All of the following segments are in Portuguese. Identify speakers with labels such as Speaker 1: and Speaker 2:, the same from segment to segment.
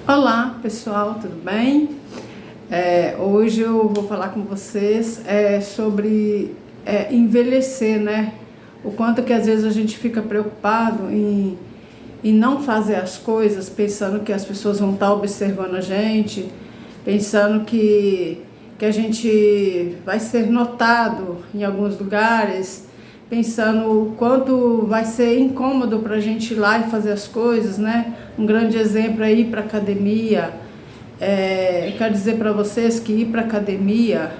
Speaker 1: Olá pessoal, tudo bem? Hoje eu vou falar com vocês sobre envelhecer, né? O quanto que às vezes a gente fica preocupado em não fazer as coisas, pensando que as pessoas vão estar observando a gente, pensando que a gente vai ser notado em alguns lugares, pensando o quanto vai ser incômodo para a gente ir lá e fazer as coisas, né? Um grande exemplo é ir para academia. Eu quero dizer para vocês que ir para academia,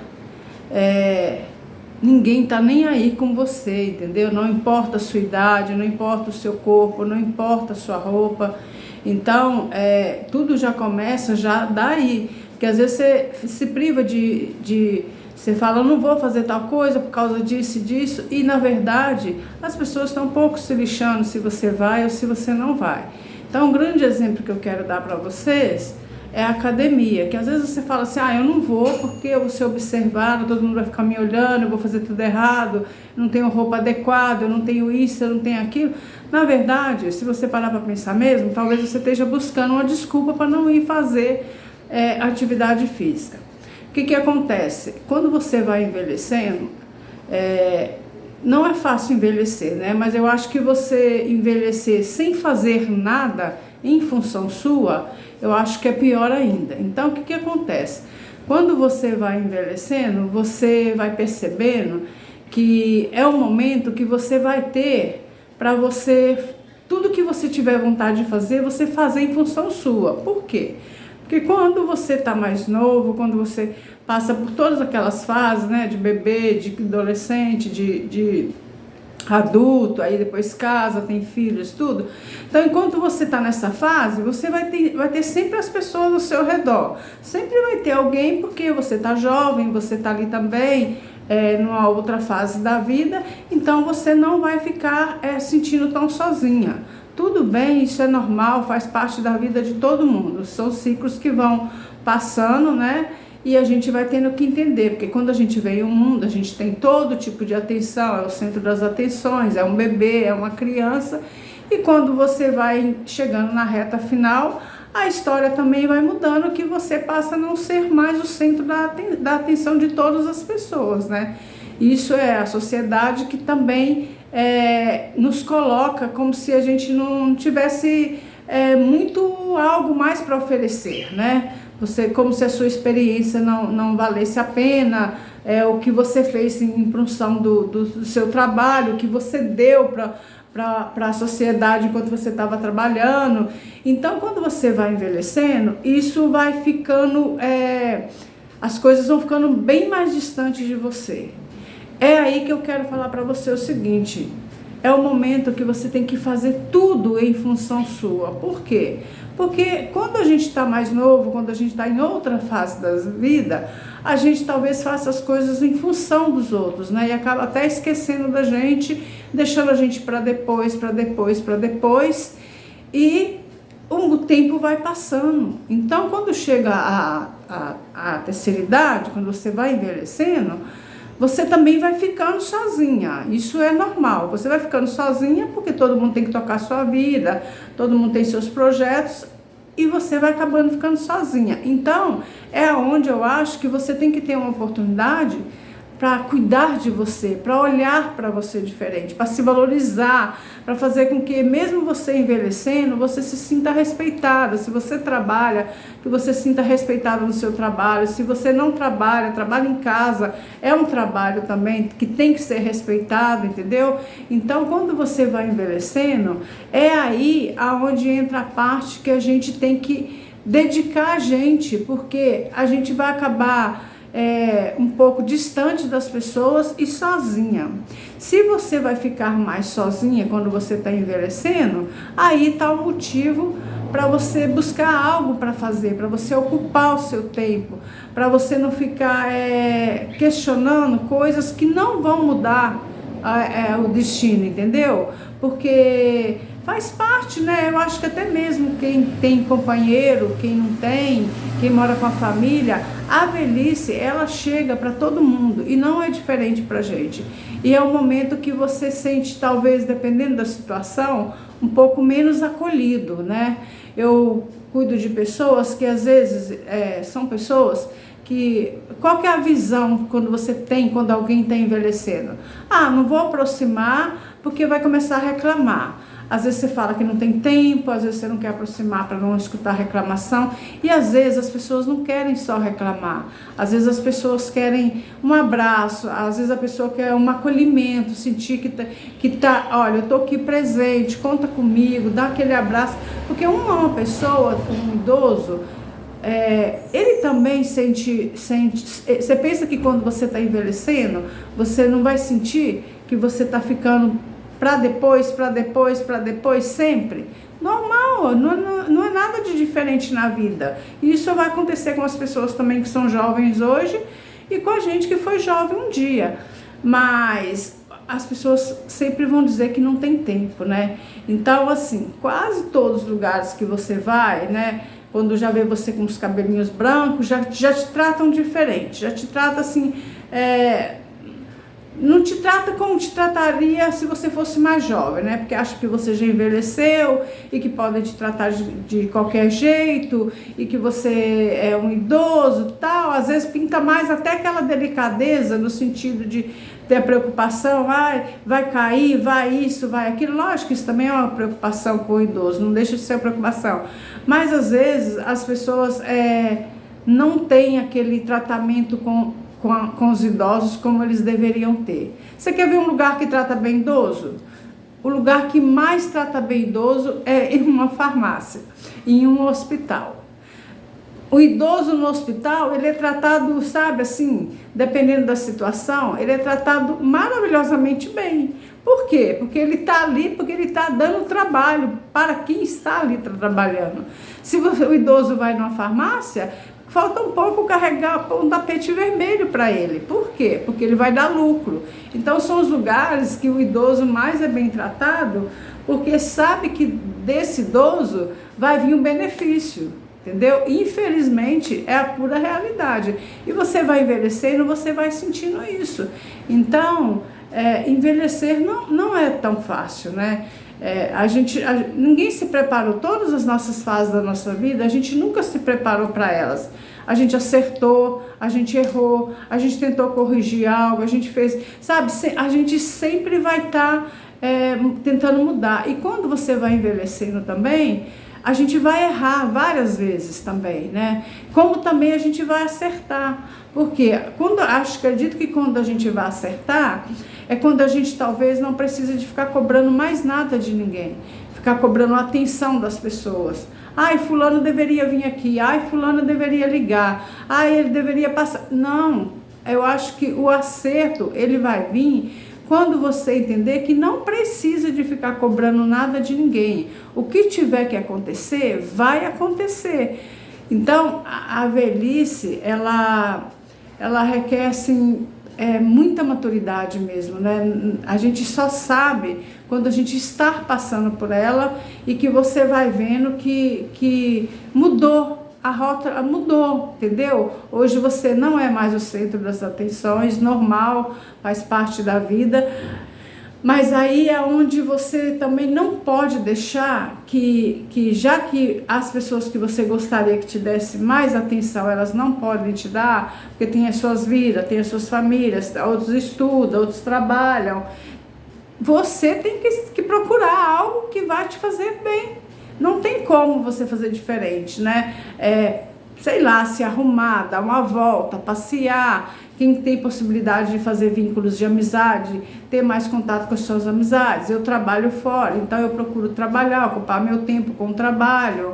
Speaker 1: ninguém tá nem aí com você, entendeu? Não importa a sua idade, não importa o seu corpo, não importa a sua roupa. Então, tudo já começa já daí, porque às vezes você se priva você fala, eu não vou fazer tal coisa por causa disso e disso, e na verdade as pessoas estão um pouco se lixando se você vai ou se você não vai. Então, um grande exemplo que eu quero dar para vocês é a academia, que às vezes você fala assim, eu não vou porque eu vou ser observado, todo mundo vai ficar me olhando, eu vou fazer tudo errado, eu não tenho roupa adequada, eu não tenho isso, eu não tenho aquilo. Na verdade, se você parar para pensar mesmo, talvez você esteja buscando uma desculpa para não ir fazer atividade física. O que acontece? Quando você vai envelhecendo, não é fácil envelhecer, né? Mas eu acho que você envelhecer sem fazer nada em função sua, eu acho que é pior ainda. Então, o que acontece? Quando você vai envelhecendo, você vai percebendo que é o momento que você vai ter para você, tudo que você tiver vontade de fazer, você fazer em função sua. Por quê? Porque quando você está mais novo, quando você passa por todas aquelas fases, né, de bebê, de adolescente, de adulto, aí depois casa, tem filhos, tudo. Então, enquanto você está nessa fase, você vai ter sempre as pessoas ao seu redor. Sempre vai ter alguém, porque você está jovem, você está ali também, numa outra fase da vida, então você não vai ficar sentindo tão sozinha. Tudo bem, isso é normal, faz parte da vida de todo mundo. São ciclos que vão passando, né? E a gente vai tendo que entender, porque quando a gente vem ao mundo, a gente tem todo tipo de atenção, é o centro das atenções, é um bebê, é uma criança. E quando você vai chegando na reta final, a história também vai mudando, que você passa a não ser mais o centro da atenção de todas as pessoas, né? Isso é a sociedade que também nos coloca como se a gente não tivesse muito algo mais para oferecer, né? Como se a sua experiência não valesse a pena, o que você fez em função do seu trabalho, o que você deu para a sociedade enquanto você estava trabalhando. Então, quando você vai envelhecendo, isso vai ficando, as coisas vão ficando bem mais distantes de você. É aí que eu quero falar para você o seguinte: é o momento que você tem que fazer tudo em função sua. Por quê? Porque quando a gente está mais novo, quando a gente está em outra fase da vida, a gente talvez faça as coisas em função dos outros, né? E acaba até esquecendo da gente, deixando a gente para depois, e o tempo vai passando. Então, quando chega a terceira idade, quando você vai envelhecendo, você também vai ficando sozinha. Isso é normal. Você vai ficando sozinha porque todo mundo tem que tocar a sua vida, todo mundo tem seus projetos e você vai acabando ficando sozinha. Então, é onde eu acho que você tem que ter uma oportunidade para cuidar de você, para olhar para você diferente, para se valorizar, para fazer com que mesmo você envelhecendo, você se sinta respeitada. Se você trabalha, que você se sinta respeitada no seu trabalho. Se você não trabalha, trabalha em casa, é um trabalho também que tem que ser respeitado, entendeu? Então, quando você vai envelhecendo, é aí aonde entra a parte que a gente tem que dedicar a gente, porque a gente vai acabar um pouco distante das pessoas e sozinha. Se você vai ficar mais sozinha quando você está envelhecendo, aí está o motivo para você buscar algo para fazer, para você ocupar o seu tempo, para você não ficar questionando coisas que não vão mudar o destino, entendeu? Porque faz parte, né? Eu acho que até mesmo quem tem companheiro, quem não tem, quem mora com a família, a velhice, ela chega para todo mundo e não é diferente pra gente. E é um momento que você sente, talvez, dependendo da situação, um pouco menos acolhido, né? Eu cuido de pessoas que às vezes são pessoas que... Qual que é a visão quando você tem, quando alguém está envelhecendo? Ah, não vou aproximar porque vai começar a reclamar. Às vezes você fala que não tem tempo, às vezes você não quer aproximar para não escutar reclamação. E às vezes as pessoas não querem só reclamar. Às vezes as pessoas querem um abraço, às vezes a pessoa quer um acolhimento, sentir que tá, olha, eu tô aqui presente, conta comigo, dá aquele abraço. Porque uma pessoa, um idoso, ele também sente. Você pensa que quando você está envelhecendo, você não vai sentir que você está ficando para depois, sempre? Normal, não é nada de diferente na vida. E isso vai acontecer com as pessoas também que são jovens hoje e com a gente que foi jovem um dia. Mas as pessoas sempre vão dizer que não tem tempo, né? Então, assim, quase todos os lugares que você vai, né? Quando já vê você com os cabelinhos brancos, já te tratam diferente, já te trata assim, não te trata como te trataria se você fosse mais jovem, né? Porque acha que você já envelheceu e que podem te tratar de qualquer jeito e que você é um idoso, tal. Às vezes pinta mais até aquela delicadeza no sentido de ter a preocupação, vai cair, vai isso, vai aquilo. Lógico que isso também é uma preocupação com o idoso, não deixa de ser uma preocupação. Mas às vezes as pessoas não têm aquele tratamento com os idosos como eles deveriam ter. Você quer ver um lugar que trata bem idoso? O lugar que mais trata bem idoso é em uma farmácia, em um hospital. O idoso no hospital, ele é tratado, sabe, assim, dependendo da situação, ele é tratado maravilhosamente bem. Por quê? Porque ele está ali, porque ele está dando trabalho para quem está ali trabalhando. Se o idoso vai numa farmácia, falta um pouco carregar um tapete vermelho para ele. Por quê? Porque ele vai dar lucro. Então são os lugares que o idoso mais é bem tratado, porque sabe que desse idoso vai vir um benefício. Entendeu? Infelizmente é a pura realidade. E você vai envelhecendo, você vai sentindo isso. Então, envelhecer não é tão fácil, né? Ninguém se preparou, todas as nossas fases da nossa vida, a gente nunca se preparou para elas. A gente acertou, a gente errou, a gente tentou corrigir algo, a gente fez, sabe? A gente sempre vai estar tentando mudar. E quando você vai envelhecendo também, a gente vai errar várias vezes também, né? Como também a gente vai acertar. Porque acredito que quando a gente vai acertar, é quando a gente talvez não precisa de ficar cobrando mais nada de ninguém. Ficar cobrando a atenção das pessoas. Ai, fulano deveria vir aqui. Ai, fulano deveria ligar. Ai, ele deveria passar. Não, eu acho que o acerto, ele vai vir quando você entender que não precisa de ficar cobrando nada de ninguém. O que tiver que acontecer, vai acontecer. Então, a velhice, ela requer, assim, muita maturidade mesmo, né? A gente só sabe quando a gente está passando por ela e que você vai vendo que mudou. A rota mudou, entendeu? Hoje você não é mais o centro das atenções, normal, faz parte da vida, mas aí é onde você também não pode deixar que já que as pessoas que você gostaria que te desse mais atenção, elas não podem te dar, porque tem as suas vidas, tem as suas famílias, outros estudam, outros trabalham, você tem que procurar algo que vai te fazer bem. Não tem como você fazer diferente, né? Sei lá, se arrumar, dar uma volta, passear. Quem tem possibilidade de fazer vínculos de amizade, ter mais contato com as suas amizades. Eu trabalho fora, então eu procuro trabalhar, ocupar meu tempo com o trabalho.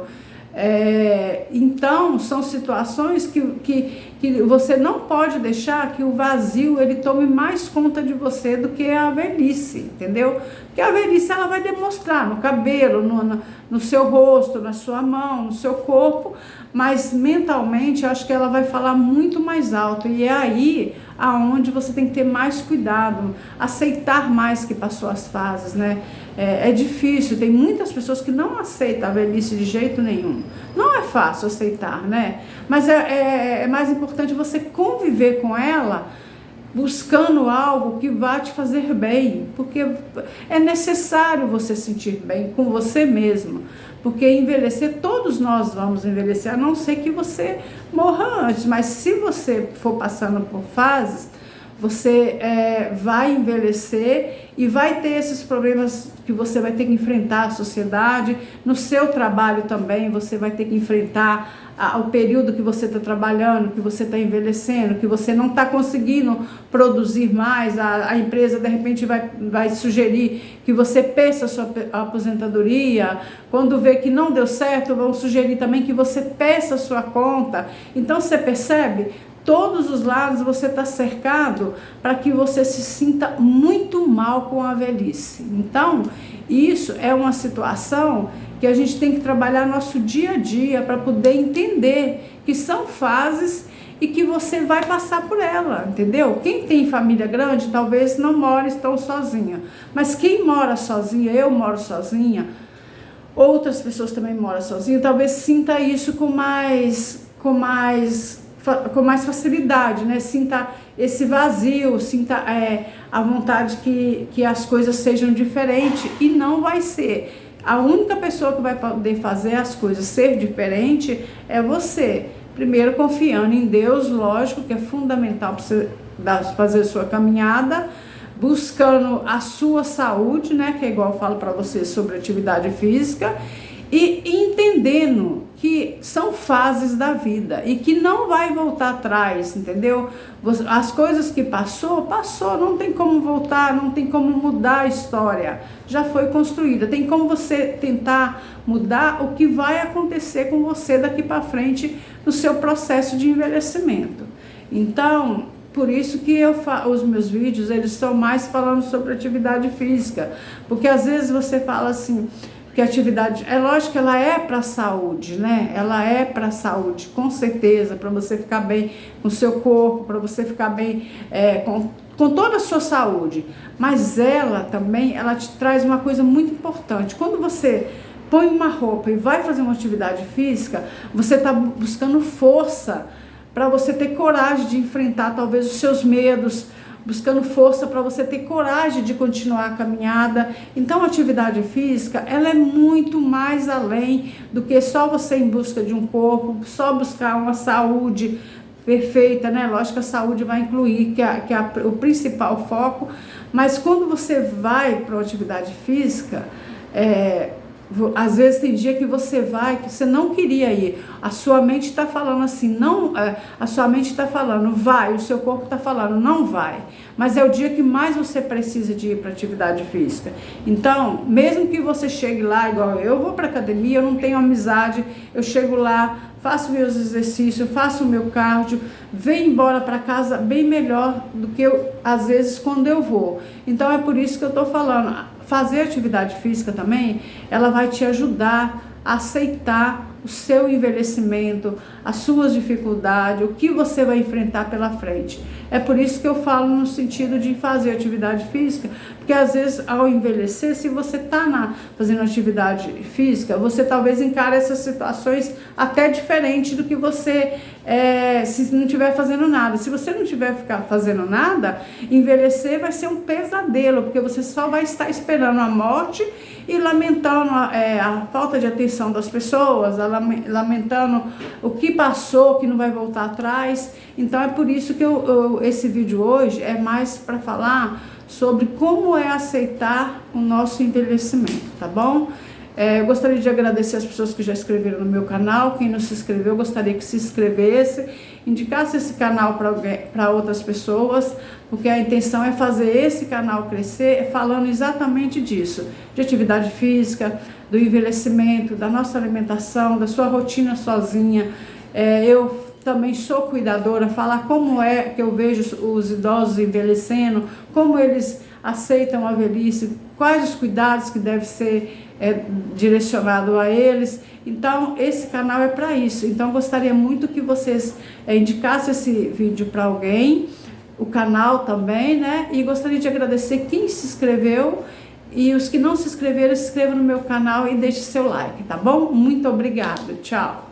Speaker 1: Então, são situações que você não pode deixar que o vazio ele tome mais conta de você do que a velhice, entendeu? Porque a velhice ela vai demonstrar no cabelo, no seu rosto, na sua mão, no seu corpo, mas mentalmente eu acho que ela vai falar muito mais alto, e é aí aonde você tem que ter mais cuidado, aceitar mais que passou as fases, né? É difícil, tem muitas pessoas que não aceitam a velhice de jeito nenhum. Não é fácil aceitar, né? Mas é mais importante você conviver com ela, buscando algo que vá te fazer bem, porque é necessário você sentir bem com você mesmo, porque envelhecer, todos nós vamos envelhecer, a não ser que você morra antes, mas se você for passando por fases, você vai envelhecer e vai ter esses problemas que você vai ter que enfrentar a sociedade, no seu trabalho também você vai ter que enfrentar o período que você está trabalhando, que você está envelhecendo, que você não está conseguindo produzir mais, a empresa de repente vai sugerir que você peça a sua aposentadoria, quando vê que não deu certo, vão sugerir também que você peça a sua conta. Então você percebe? Todos os lados você está cercado para que você se sinta muito mal com a velhice. Então, isso é uma situação que a gente tem que trabalhar nosso dia a dia para poder entender que são fases e que você vai passar por ela, entendeu? Quem tem família grande talvez não more tão sozinha, mas quem mora sozinha, eu moro sozinha, outras pessoas também moram sozinhas, talvez sinta isso com mais facilidade, né? Sinta esse vazio, sinta a vontade que as coisas sejam diferentes, e não vai ser. A única pessoa que vai poder fazer as coisas ser diferente é você. Primeiro confiando em Deus, lógico que é fundamental para você fazer a sua caminhada, buscando a sua saúde, né? Que é igual eu falo para você sobre atividade física, e entendendo que são fases da vida e que não vai voltar atrás, entendeu? As coisas que passou, não tem como voltar, não tem como mudar a história, já foi construída. Tem como você tentar mudar o que vai acontecer com você daqui para frente no seu processo de envelhecimento. Então, por isso que os meus vídeos, eles são mais falando sobre atividade física, porque às vezes você fala assim, que a atividade, é lógico que ela é para a saúde, né? Ela é para a saúde, com certeza, para você ficar bem com o seu corpo, para você ficar bem com toda a sua saúde. Mas ela também, ela te traz uma coisa muito importante. Quando você põe uma roupa e vai fazer uma atividade física, você está buscando força para você ter coragem de enfrentar talvez os seus medos, buscando força para você ter coragem de continuar a caminhada. Então a atividade física, ela é muito mais além do que só você em busca de um corpo, só buscar uma saúde perfeita, né? Lógico que a saúde vai incluir, que é o principal foco, mas quando você vai para uma atividade física, às vezes tem dia que você vai, que você não queria ir, a sua mente está falando assim, não, a sua mente está falando, vai, o seu corpo está falando, não vai, mas é o dia que mais você precisa de ir para atividade física. Então, mesmo que você chegue lá, igual eu vou para academia, eu não tenho amizade, eu chego lá, faço meus exercícios, faço o meu cardio, venho embora para casa bem melhor do que às vezes quando eu vou. Então é por isso que eu estou falando, fazer atividade física também, ela vai te ajudar a aceitar o seu envelhecimento, as suas dificuldades, o que você vai enfrentar pela frente. É por isso que eu falo no sentido de fazer atividade física, porque às vezes ao envelhecer, se você está fazendo atividade física, você talvez encare essas situações até diferente do que você se não estiver fazendo nada. Se você não estiver fazendo nada, envelhecer vai ser um pesadelo, porque você só vai estar esperando a morte e lamentando a falta de atenção das pessoas, lamentando o que passou, que não vai voltar atrás. Então é por isso que esse vídeo hoje é mais para falar sobre como é aceitar o nosso envelhecimento, tá bom? Eu gostaria de agradecer as pessoas que já inscreveram no meu canal. Quem não se inscreveu, eu gostaria que se inscrevesse, indicasse esse canal para outras pessoas, porque a intenção é fazer esse canal crescer falando exatamente disso, de atividade física, do envelhecimento, da nossa alimentação, da sua rotina sozinha. Eu também sou cuidadora, falar como é que eu vejo os idosos envelhecendo, como eles aceitam a velhice, quais os cuidados que devem ser direcionado a eles. Então esse canal é para isso. Então gostaria muito que vocês indicassem esse vídeo para alguém, o canal também, né? E gostaria de agradecer quem se inscreveu, e os que não se inscreveram, se inscrevam no meu canal e deixe seu like, tá bom? Muito obrigada, tchau!